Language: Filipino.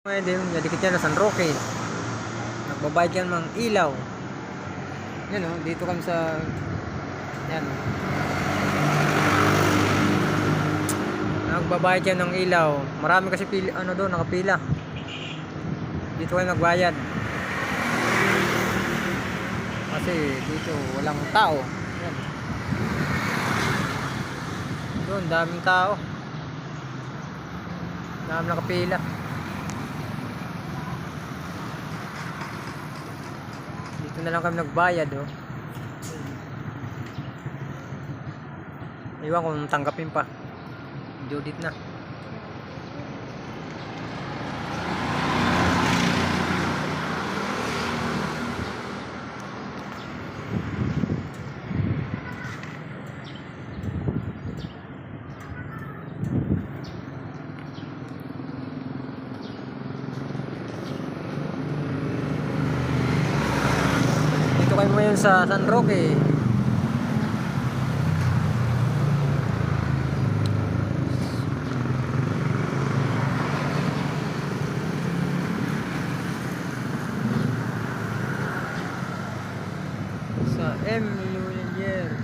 Ngayon din, nadikit yan na San Roque. Nagbabayad yan ng ilaw. Yan o, dito kami sa... Yan o. Nagbabayad yan ng ilaw. Marami kasi pili, ano doon, nakapila. Dito kami nagbayad. Kasi dito walang tao. Yan. Doon, daming tao. Daming nakapila. Dito na lang kami nagbayad oh. Iwan kung tanggapin pa. Judit na. Dito kayo ngayon sa San Roque. Sa M. Lulier.